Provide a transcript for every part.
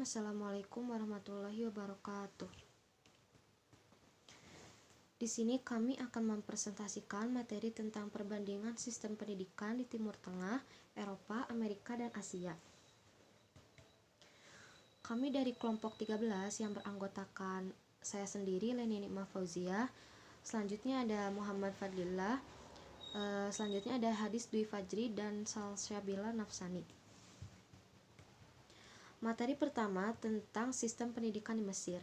Assalamualaikum warahmatullahi wabarakatuh. Di sini kami akan mempresentasikan materi tentang perbandingan sistem pendidikan di Timur Tengah, Eropa, Amerika, dan Asia. Kami dari kelompok 13 yang beranggotakan saya sendiri, Leni Nikmah Fauzia. Selanjutnya ada Muhammad Fadlillah. Selanjutnya ada Hadis Dwi Fajri dan Salsyabila Nafsani. Materi pertama tentang sistem pendidikan di Mesir.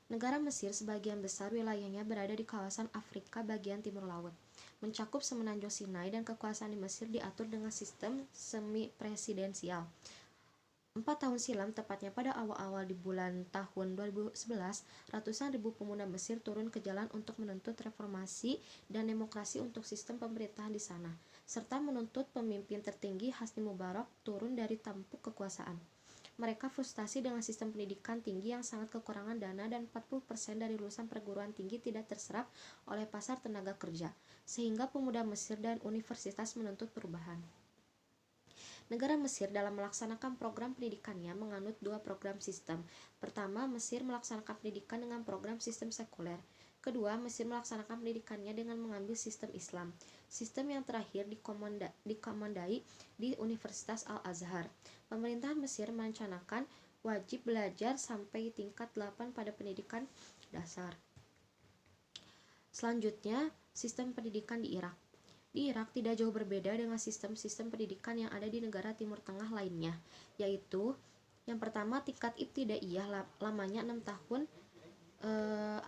Negara Mesir sebagian besar wilayahnya berada di kawasan Afrika bagian timur laut, mencakup semenanjung Sinai, dan kekuasaan di Mesir diatur dengan sistem semi-presidensial. 4 tahun silam, tepatnya pada awal-awal di bulan tahun 2011, ratusan ribu pemuda Mesir turun ke jalan untuk menuntut reformasi dan demokrasi untuk sistem pemerintahan di sana, serta menuntut pemimpin tertinggi Hosni Mubarak turun dari tampuk kekuasaan. Mereka frustasi dengan sistem pendidikan tinggi yang sangat kekurangan dana dan 40% dari lulusan perguruan tinggi tidak terserap oleh pasar tenaga kerja, sehingga pemuda Mesir dan universitas menuntut perubahan. Negara Mesir dalam melaksanakan program pendidikannya menganut 2 program sistem. Pertama, Mesir melaksanakan pendidikan dengan program sistem sekuler. Kedua, Mesir melaksanakan pendidikannya dengan mengambil sistem Islam. Sistem yang terakhir dikomandai di Universitas Al-Azhar. Pemerintahan Mesir merencanakan wajib belajar sampai tingkat 8 pada pendidikan dasar. Selanjutnya, sistem pendidikan di Irak. Di Irak tidak jauh berbeda dengan sistem-sistem pendidikan yang ada di negara Timur Tengah lainnya, yaitu yang pertama tingkat ibtidaiyah lamanya 6 tahun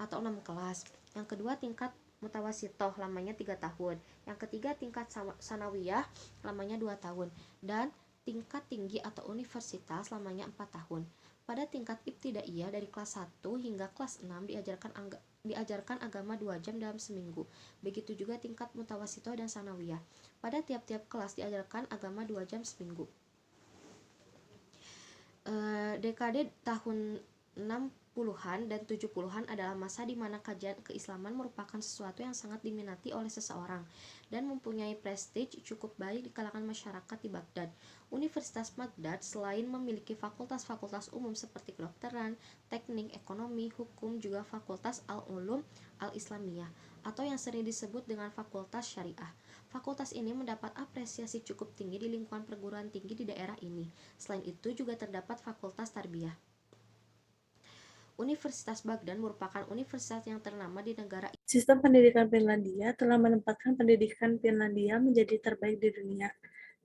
atau 6 kelas. Yang kedua tingkat mutawasitoh lamanya 3 tahun. Yang ketiga tingkat sanawiyah lamanya 2 tahun. Dan tingkat tinggi atau universitas lamanya 4 tahun. Pada tingkat ibtidaiyah dari kelas 1 hingga kelas 6 diajarkan agama 2 jam dalam seminggu. Begitu juga tingkat mutawasitoh dan sanawiyah. Pada tiap-tiap kelas diajarkan agama 2 jam seminggu. Dekade tahun 60-an dan 70-an adalah masa di mana kajian keislaman merupakan sesuatu yang sangat diminati oleh seseorang dan mempunyai prestige cukup baik di kalangan masyarakat di Baghdad. Universitas Baghdad selain memiliki fakultas-fakultas umum seperti kedokteran, teknik, ekonomi, hukum, juga fakultas Al-Ulum Al-Islamiyah atau yang sering disebut dengan fakultas syariah. Fakultas ini mendapat apresiasi cukup tinggi di lingkungan perguruan tinggi di daerah ini. Selain itu juga terdapat fakultas tarbiyah. Universitas Baghdad merupakan universitas yang ternama di negara. Sistem pendidikan Finlandia telah menempatkan pendidikan Finlandia menjadi terbaik di dunia.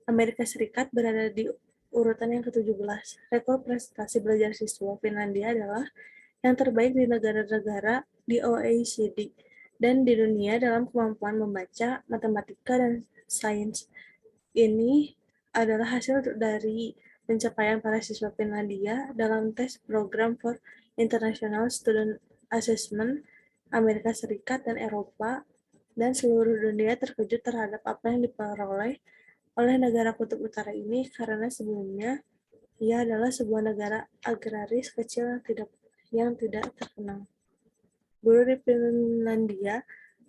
Amerika Serikat berada di urutan yang ke-17. Rekor prestasi belajar siswa Finlandia adalah yang terbaik di negara-negara di OECD dan di dunia dalam kemampuan membaca, matematika, dan sains. Ini adalah hasil dari pencapaian para siswa Finlandia dalam tes program for International Student Assessment Amerika Serikat dan Eropa, dan seluruh dunia terkejut terhadap apa yang diperoleh oleh negara kutub utara ini karena sebelumnya ia adalah sebuah negara agraris kecil yang tidak terkenal. Guru di Finlandia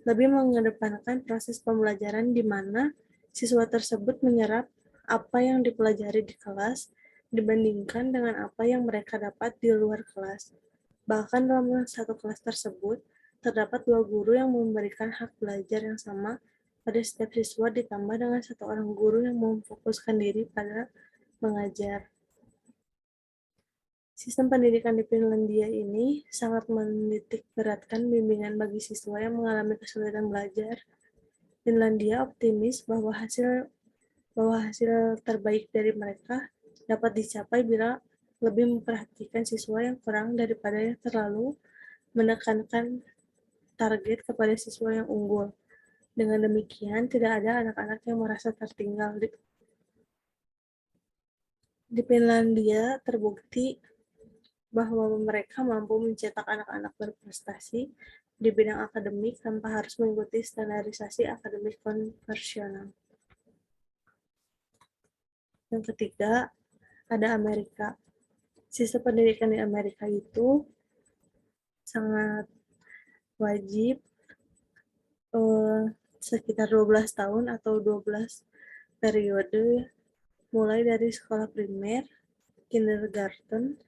lebih mengedepankan proses pembelajaran di mana siswa tersebut menyerap apa yang dipelajari di kelas dibandingkan dengan apa yang mereka dapat di luar kelas. Bahkan dalam satu kelas tersebut, terdapat 2 guru yang memberikan hak belajar yang sama pada setiap siswa ditambah dengan 1 orang guru yang memfokuskan diri pada mengajar. Sistem pendidikan di Finlandia ini sangat menitik beratkan bimbingan bagi siswa yang mengalami kesulitan belajar. Finlandia optimis bahwa hasil terbaik dari mereka dapat dicapai bila lebih memperhatikan siswa yang kurang daripada yang terlalu menekankan target kepada siswa yang unggul. Dengan demikian, tidak ada anak-anak yang merasa tertinggal. Di Finlandia terbukti bahwa mereka mampu mencetak anak-anak berprestasi di bidang akademik tanpa harus mengikuti standarisasi akademik konvensional. Yang ketiga, ada Amerika. Sistem pendidikan di Amerika itu sangat wajib sekitar 12 tahun atau 12 periode mulai dari sekolah primer, kindergarten,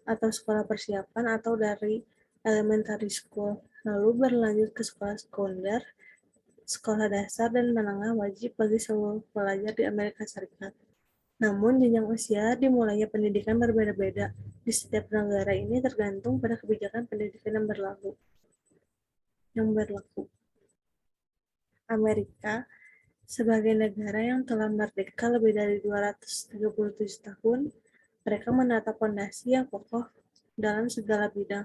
atau sekolah persiapan atau dari elementary school, lalu berlanjut ke sekolah sekunder, sekolah dasar dan menengah wajib bagi seluruh pelajar di Amerika Serikat. Namun, jenjang usia dimulainya pendidikan berbeda-beda di setiap negara ini tergantung pada kebijakan pendidikan yang berlaku. Amerika, sebagai negara yang telah merdeka lebih dari 237 tahun, mereka menata fondasi yang kokoh dalam segala bidang,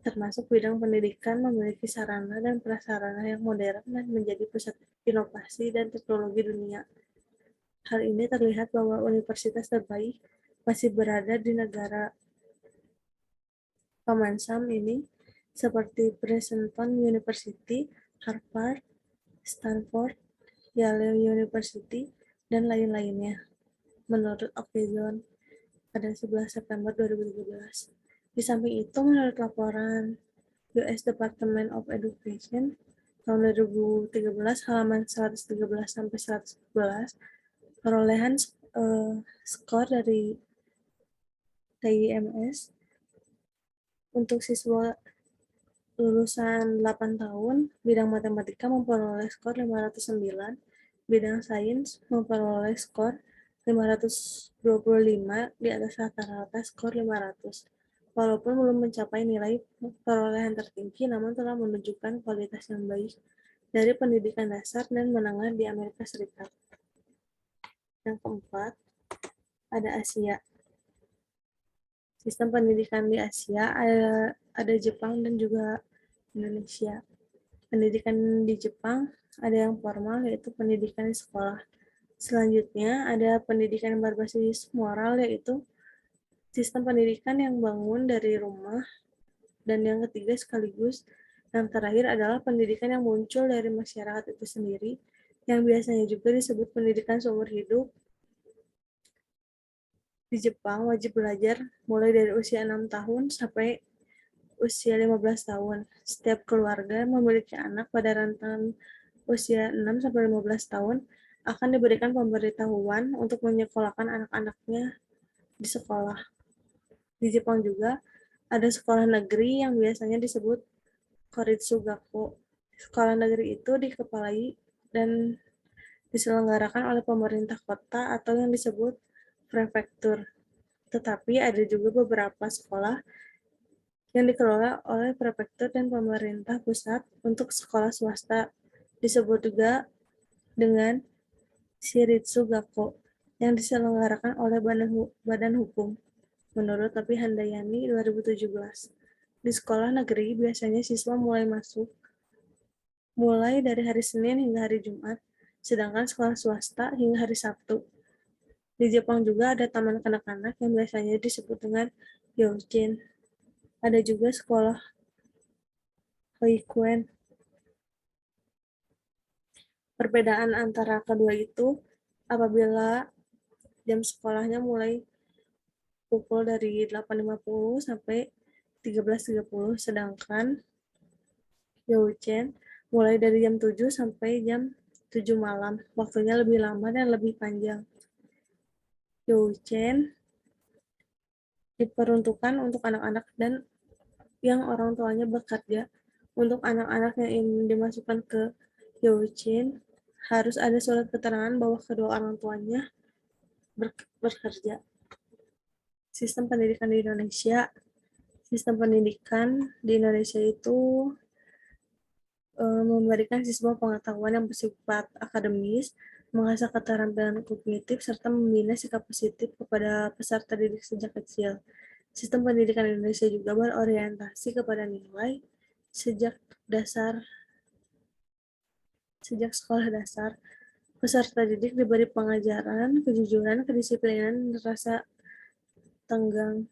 termasuk bidang pendidikan, memiliki sarana dan prasarana yang modern dan menjadi pusat inovasi dan teknologi dunia. Hal ini terlihat bahwa universitas terbaik masih berada di negara paman Sam ini, seperti Princeton University, Harvard, Stanford, Yale University, dan lain-lainnya, menurut Octagon pada 11 September 2017. Di samping itu, menurut laporan US Department of Education tahun 2013 halaman 113 sampai 114, perolehan skor dari TIMS untuk siswa lulusan 8 tahun, bidang matematika memperoleh skor 509, bidang sains memperoleh skor 525 di atas rata-rata skor 500. Walaupun belum mencapai nilai perolehan tertinggi, namun telah menunjukkan kualitas yang baik dari pendidikan dasar dan menengah di Amerika Serikat. Yang keempat, ada Asia. Sistem pendidikan di Asia ada Jepang dan juga Indonesia. Pendidikan di Jepang ada yang formal, yaitu pendidikan di sekolah. Selanjutnya ada pendidikan yang berbasis moral, yaitu sistem pendidikan yang bangun dari rumah. Dan yang ketiga sekaligus yang terakhir adalah pendidikan yang muncul dari masyarakat itu sendiri, yang biasanya juga disebut pendidikan seumur hidup. Di Jepang wajib belajar mulai dari usia 6 tahun sampai usia 15 tahun. Setiap keluarga memiliki anak pada rentang usia 6 sampai 15 tahun akan diberikan pemberitahuan untuk menyekolahkan anak-anaknya di sekolah. Di Jepang juga ada sekolah negeri yang biasanya disebut Koritsugaku. Sekolah negeri itu dikepalai dan diselenggarakan oleh pemerintah kota atau yang disebut prefektur. Tetapi ada juga beberapa sekolah yang dikelola oleh prefektur dan pemerintah pusat. Untuk sekolah swasta disebut juga dengan Shiritsugaku yang diselenggarakan oleh Badan Hukum, menurut Tapi Handayani 2017. Di sekolah negeri biasanya siswa mulai dari hari Senin hingga hari Jumat, sedangkan sekolah swasta hingga hari Sabtu. Di Jepang juga ada taman kanak-kanak yang biasanya disebut dengan Youchin. Ada juga sekolah Hoikuen. Perbedaan antara kedua itu apabila jam sekolahnya mulai pukul dari 8.50 sampai 13.30, sedangkan Youchin mulai dari jam 7 sampai jam 7 malam. Waktunya lebih lama dan lebih panjang. Youchin diperuntukkan untuk anak-anak dan yang orang tuanya bekerja. Untuk anak-anak yang ingin dimasukkan ke Youchin, harus ada surat keterangan bahwa kedua orang tuanya bekerja. Sistem pendidikan di Indonesia. Sistem pendidikan di Indonesia itu memberikan siswa pengetahuan yang bersifat akademis, mengasah keterampilan kognitif, serta membina sikap positif kepada peserta didik sejak kecil. Sistem pendidikan Indonesia juga berorientasi kepada nilai sejak sekolah dasar. Peserta didik diberi pengajaran, kejujuran, kedisiplinan, dan rasa tenggang.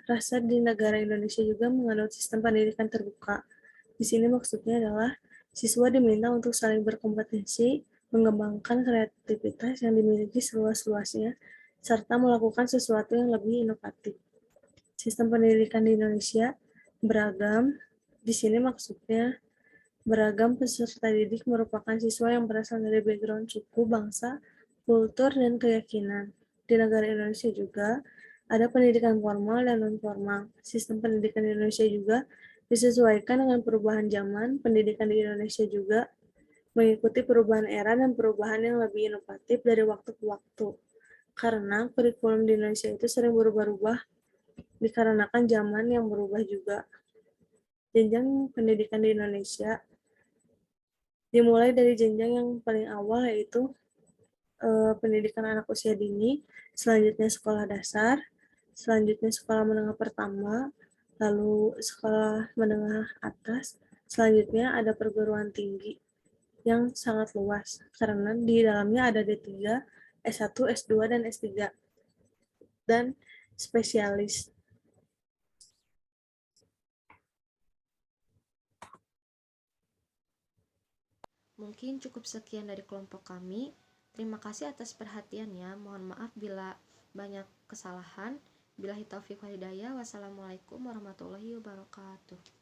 Rasa di negara Indonesia juga menganut sistem pendidikan terbuka. Di sini maksudnya adalah siswa diminta untuk saling berkompetisi, mengembangkan kreativitas yang dimiliki seluas-luasnya, serta melakukan sesuatu yang lebih inovatif. Sistem pendidikan di Indonesia beragam. Di sini maksudnya beragam peserta didik merupakan siswa yang berasal dari background suku, bangsa, kultur, dan keyakinan. Di negara Indonesia juga Ada pendidikan formal dan non-formal. Sistem pendidikan di Indonesia juga disesuaikan dengan perubahan zaman. Pendidikan di Indonesia juga mengikuti perubahan era dan perubahan yang lebih inovatif dari waktu ke waktu. Karena kurikulum di Indonesia itu sering berubah-ubah dikarenakan zaman yang berubah juga. Jenjang pendidikan di Indonesia dimulai dari jenjang yang paling awal yaitu pendidikan anak usia dini, selanjutnya sekolah dasar, selanjutnya sekolah menengah pertama, lalu sekolah menengah atas, selanjutnya ada perguruan tinggi yang sangat luas karena di dalamnya ada D3, S1, S2, dan S3 dan spesialis. Mungkin cukup sekian dari kelompok kami. Terima kasih atas perhatiannya. Mohon maaf bila banyak kesalahan. Billahi taufiq wal hidayah. Wassalamualaikum warahmatullahi wabarakatuh.